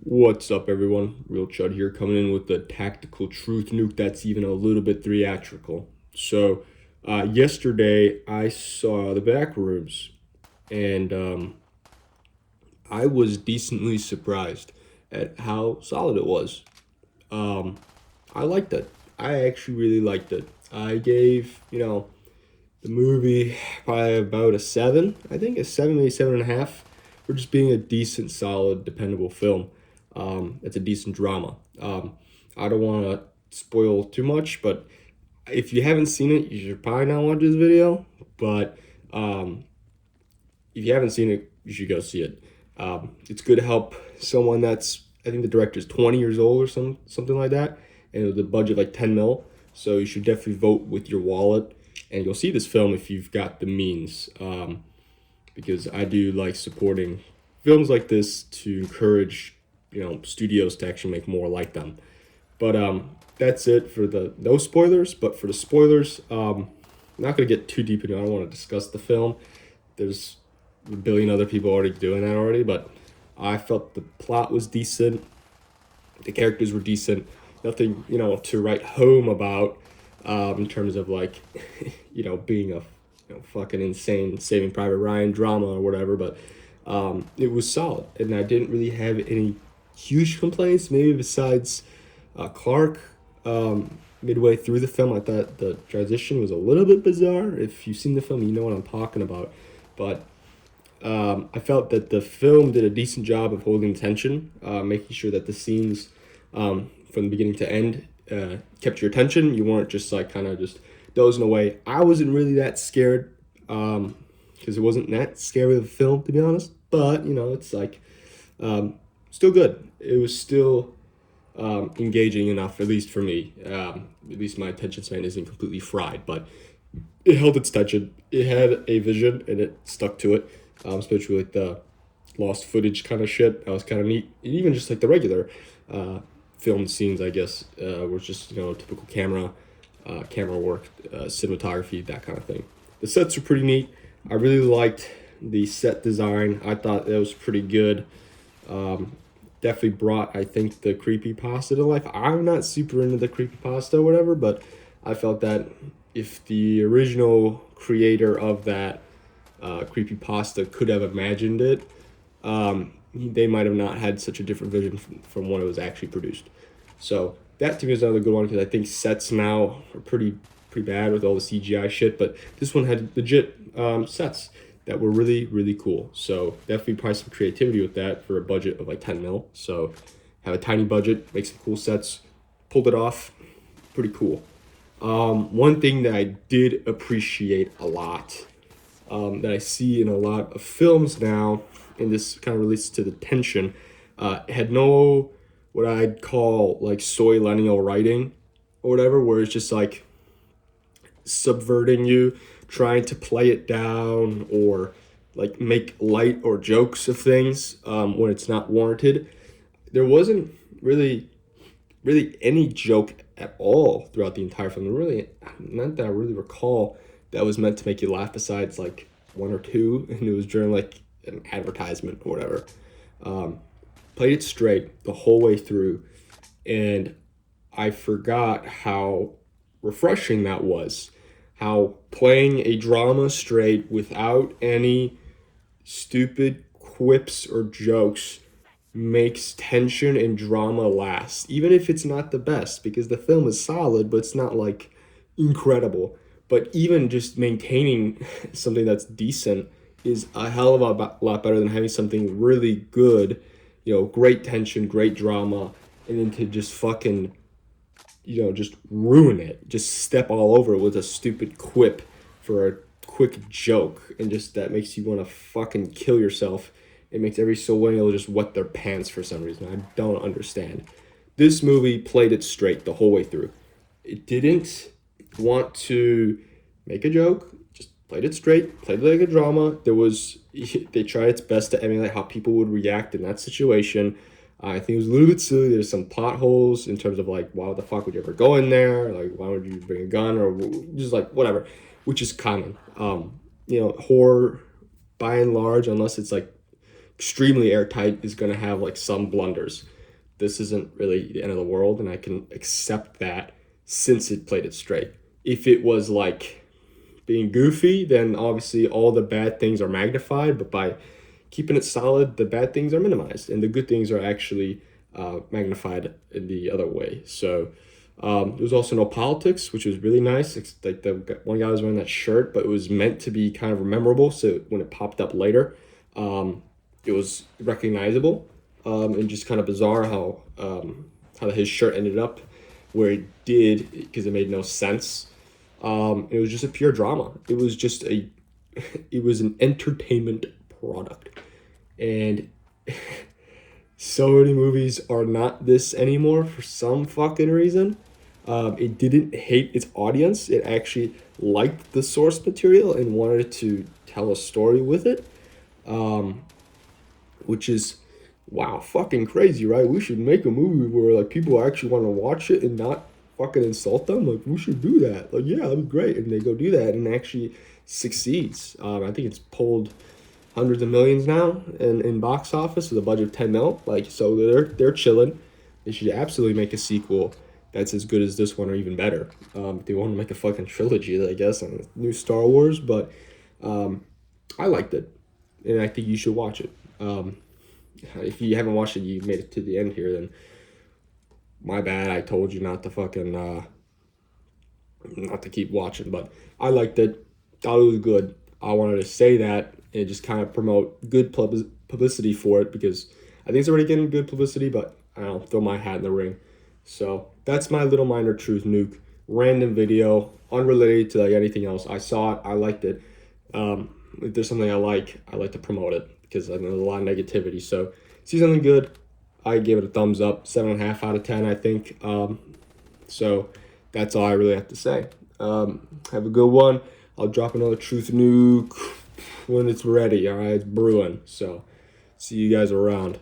What's up, everyone? Real Chud here, coming in with the tactical truth nuke that's even a little bit theatrical. Yesterday I saw the Backrooms, and I was decently surprised at how solid it was. Um, I liked it. I actually really liked it. I gave, the movie probably about a seven. I think a seven, maybe seven and a half, for just being a decent, solid, dependable film. It's a decent drama. I don't want to spoil too much, but if you haven't seen it, you should probably not watch this video. But um, if you haven't seen it, you should go see it. It's good to help someone that's, I think the director's 20 years old or something like that, and with a budget like 10 mil. So you should definitely vote with your wallet, and you'll see this film if you've got the means. Because I do like supporting films like this to encourage, studios to actually make more like them. But that's it for the no spoilers. But for the spoilers, I'm not gonna get too deep into it. I don't want to discuss the film. There's a billion other people already doing that already, but I felt the plot was decent, the characters were decent, nothing to write home about, in terms of like being a fucking insane Saving Private Ryan drama or whatever, but it was solid, and I didn't really have any huge complaints, maybe besides Clark. Midway through the film, I thought the transition was a little bit bizarre. If you've seen the film, you know what I'm talking about. But I felt that the film did a decent job of holding tension, making sure that the scenes, from the beginning to end, kept your attention. You weren't just like kind of just dozing away. I wasn't really that scared, because it wasn't that scary of a film, to be honest. But it's like still good. It was still engaging enough, at least for me. At least my attention span isn't completely fried, but it held its tension. It had a vision, and it stuck to it. Especially like the lost footage kind of shit. That was kind of neat. And even just like the regular film scenes, I guess, were just typical camera work, cinematography, that kind of thing. The sets were pretty neat. I really liked the set design. I thought that was pretty good. Definitely brought, I think, the creepypasta to life. I'm not super into the creepypasta or whatever, but I felt that if the original creator of that creepypasta could have imagined it, they might have not had such a different vision from when it was actually produced. So that to me is another good one, because I think sets now are pretty bad with all the CGI shit, but this one had legit sets that were really, really cool. So definitely probably some creativity with that for a budget of like 10 mil. So have a tiny budget, make some cool sets, pulled it off, pretty cool. One thing that I did appreciate a lot, that I see in a lot of films now, and this kind of relates to the tension, had no, what I'd call like soy lineal writing or whatever, where it's just like subverting you, trying to play it down, or like make light or jokes of things when it's not warranted. There wasn't really any joke at all throughout the entire film. Really, not that I really recall that was meant to make you laugh, besides like one or two, and it was during like an advertisement or whatever. Played it straight the whole way through, and I forgot how refreshing that was. How playing a drama straight without any stupid quips or jokes makes tension and drama last, even if it's not the best, because the film is solid, but it's not like incredible. But even just maintaining something that's decent is a hell of a lot better than having something really good, great tension, great drama, and then to just fucking, just ruin it, just step all over it with a stupid quip for a quick joke, and just that makes you want to fucking kill yourself. It makes every millennial just wet their pants for some reason. I don't understand. This movie played it straight the whole way through. It didn't want to make a joke, just played it straight, played it like a drama. They tried its best to emulate how people would react in that situation. I think it was a little bit silly. There's some plot holes in terms of like, why the fuck would you ever go in there? Like, why would you bring a gun, or just like whatever, which is common. Horror by and large, unless it's like extremely airtight is going to have like some blunders. This isn't really the end of the world, and I can accept that since it played it straight. If it was like being goofy, then obviously all the bad things are magnified, but by keeping it solid, the bad things are minimized, and the good things are actually magnified in the other way. So there was also no politics, which was really nice. It's like the one guy was wearing that shirt, but it was meant to be kind of memorable. So when it popped up later, it was recognizable, and just kind of bizarre how his shirt ended up where it did, because it made no sense. It was just a pure drama. It was just it was an entertainment product, and so many movies are not this anymore for some fucking reason. It didn't hate its audience. It actually liked the source material and wanted to tell a story with it, which is, wow, fucking crazy, right? We should make a movie where like people actually want to watch it and not fucking insult them. Like, we should do that. Like, yeah, that'd be great. And they go do that and actually succeeds. I think it's pulled hundreds of millions now in box office with a budget of 10 mil. Like, so they're chilling. They should absolutely make a sequel that's as good as this one or even better. They want to make a fucking trilogy, I guess, on new Star Wars, but I liked it, and I think you should watch it. If you haven't watched it, you made it to the end here, then my bad. I told you not to fucking not to keep watching, but I liked it. Thought it was good. I wanted to say that and just kind of promote good publicity for it, because I think it's already getting good publicity, but I don't know, throw my hat in the ring. So that's my little minor truth nuke. Random video, unrelated to like anything else. I saw it, I liked it. If there's something I like to promote it, because I know there's a lot of negativity. So see something good, I give it a thumbs up, 7.5 out of 10, I think. So that's all I really have to say. Have a good one. I'll drop another truth nuke when it's ready. All right, it's brewing. So see you guys around.